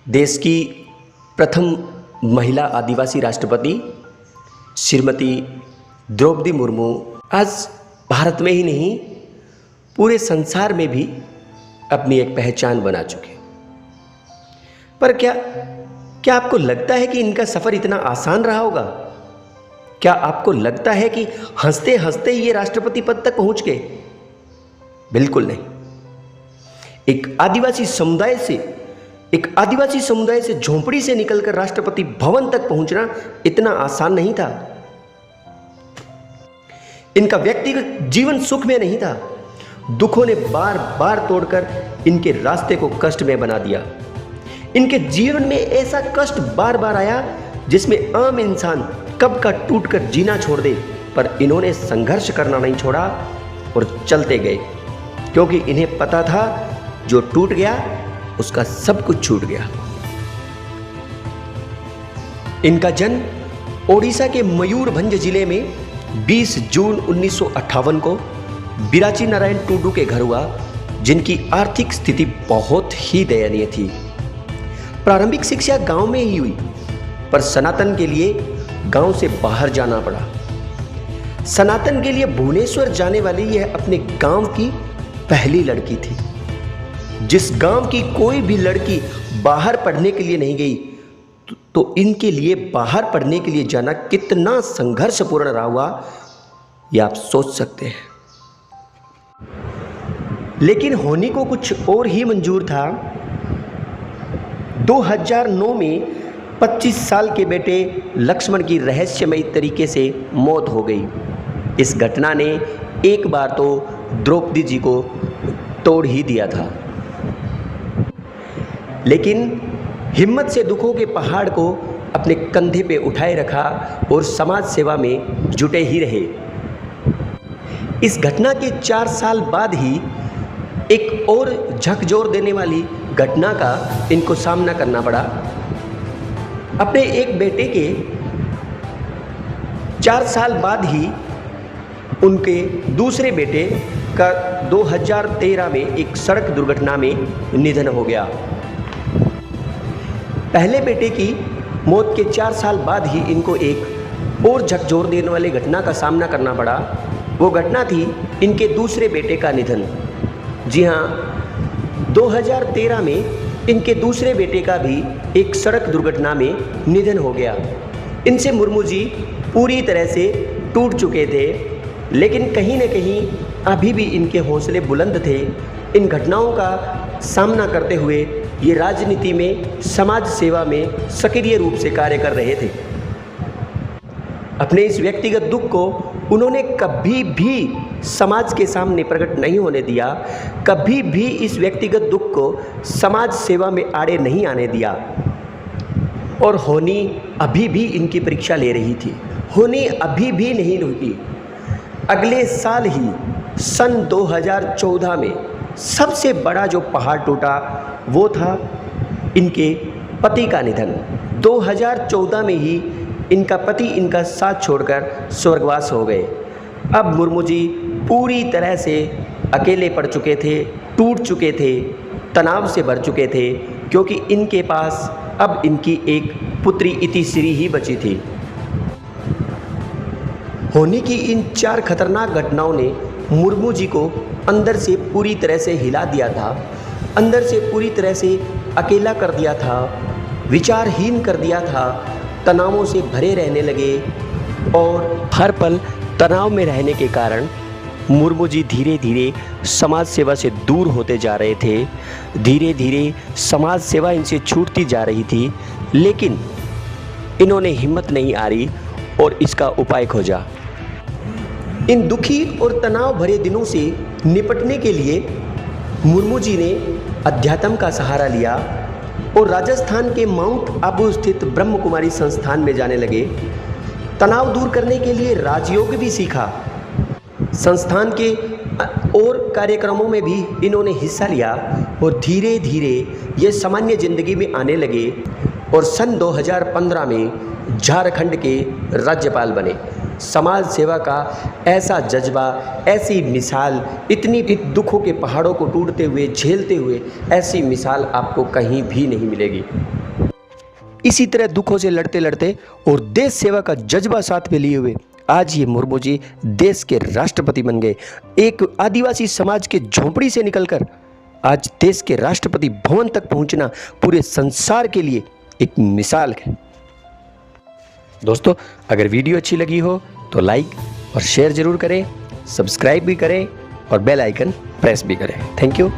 देश की प्रथम महिला आदिवासी राष्ट्रपति श्रीमती द्रौपदी मुर्मू आज भारत में ही नहीं पूरे संसार में भी अपनी एक पहचान बना चुके। पर क्या आपको लगता है कि इनका सफ़र इतना आसान रहा होगा? क्या आपको लगता है कि हंसते हंसते ये राष्ट्रपति पद तक पहुंच गए? बिल्कुल नहीं। एक आदिवासी समुदाय से झोंपड़ी से निकलकर राष्ट्रपति भवन तक पहुंचना इतना आसान नहीं था। इनका व्यक्तिगत जीवन सुख में नहीं था। दुखों ने बार बार तोड़कर इनके रास्ते को कष्ट में बना दिया। इनके जीवन में ऐसा कष्ट बार बार आया जिसमें आम इंसान कब का टूटकर जीना छोड़ दे, पर इन्होंने संघर्ष करना नहीं छोड़ा और चलते गए, क्योंकि इन्हें पता था जो टूट गया उसका सब कुछ छूट गया। इनका जन्म ओडिशा के मयूरभंज जिले में 20 जून 1958 को बिराची नारायण टुडू के घर हुआ, जिनकी आर्थिक स्थिति बहुत ही दयनीय थी। प्रारंभिक शिक्षा गांव में ही हुई, पर सनातन के लिए गांव से बाहर जाना पड़ा। सनातन के लिए भुवनेश्वर जाने वाली यह अपने गांव की पहली लड़की थी। जिस गांव की कोई भी लड़की बाहर पढ़ने के लिए नहीं गई, तो इनके लिए बाहर पढ़ने के लिए जाना कितना संघर्षपूर्ण रहा हुआ, यह आप सोच सकते हैं। लेकिन होनी को कुछ और ही मंजूर था। 2009 में 25 साल के बेटे लक्ष्मण की रहस्यमयी तरीके से मौत हो गई। इस घटना ने एक बार तो द्रौपदी जी को तोड़ ही दिया था, लेकिन हिम्मत से दुखों के पहाड़ को अपने कंधे पे उठाए रखा और समाज सेवा में जुटे ही रहे। इस घटना के 4 साल बाद ही एक और झकझोर देने वाली घटना का इनको सामना करना पड़ा। अपने एक बेटे के 4 साल बाद ही उनके दूसरे बेटे का 2013 में एक सड़क दुर्घटना में निधन हो गया। पहले बेटे की मौत के 4 साल बाद ही इनको एक और झकझोर देने वाली घटना का सामना करना पड़ा। वो घटना थी इनके दूसरे बेटे का निधन। जी हाँ, 2013 में इनके दूसरे बेटे का भी एक सड़क दुर्घटना में निधन हो गया। इनसे मुर्मू जी पूरी तरह से टूट चुके थे, लेकिन कहीं न कहीं अभी भी इनके हौसले बुलंद थे। इन घटनाओं का सामना करते हुए ये राजनीति में, समाज सेवा में सक्रिय रूप से कार्य कर रहे थे। अपने इस व्यक्तिगत दुख को उन्होंने कभी भी समाज के सामने प्रकट नहीं होने दिया। कभी भी इस व्यक्तिगत दुख को समाज सेवा में आड़े नहीं आने दिया। और होनी अभी भी इनकी परीक्षा ले रही थी। होनी अभी भी नहीं रुकी। अगले साल ही सन 2014 में सबसे बड़ा जो पहाड़ टूटा वो था इनके पति का निधन। 2014 में ही इनका पति इनका साथ छोड़कर स्वर्गवास हो गए। अब मुर्मू जी पूरी तरह से अकेले पड़ चुके थे, टूट चुके थे, तनाव से भर चुके थे, क्योंकि इनके पास अब इनकी एक पुत्री इतिश्री ही बची थी। होनी की इन 4 खतरनाक घटनाओं ने मुर्मू जी को अंदर से पूरी तरह से हिला दिया था, अंदर से पूरी तरह से अकेला कर दिया था, विचारहीन कर दिया था। तनावों से भरे रहने लगे और हर पल तनाव में रहने के कारण मुर्मू जी धीरे धीरे समाज सेवा से दूर होते जा रहे थे। धीरे धीरे समाज सेवा इनसे छूटती जा रही थी, लेकिन इन्होंने हिम्मत नहीं हारी और इसका उपाय खोजा। इन दुखी और तनाव भरे दिनों से निपटने के लिए मुर्मू जी ने अध्यात्म का सहारा लिया और राजस्थान के माउंट आबू स्थित ब्रह्म कुमारी संस्थान में जाने लगे। तनाव दूर करने के लिए राजयोग भी सीखा। संस्थान के और कार्यक्रमों में भी इन्होंने हिस्सा लिया और धीरे धीरे ये सामान्य जिंदगी में आने लगे और सन 2015 में झारखंड के राज्यपाल बने। समाज सेवा का ऐसा जज्बा, ऐसी मिसाल, इतनी दुखों के पहाड़ों को टूटते हुए, झेलते हुए, ऐसी मिसाल आपको कहीं भी नहीं मिलेगी। इसी तरह दुखों से लड़ते लड़ते और देश सेवा का जज्बा साथ में लिए हुए आज ये मुर्मू जी देश के राष्ट्रपति बन गए। एक आदिवासी समाज के झोंपड़ी से निकलकर आज देश के राष्ट्रपति भवन तक पहुंचना पूरे संसार के लिए एक मिसाल है। दोस्तों, अगर वीडियो अच्छी लगी हो तो लाइक और शेयर जरूर करें, सब्सक्राइब भी करें और बेल आइकन प्रेस भी करें। Thank you.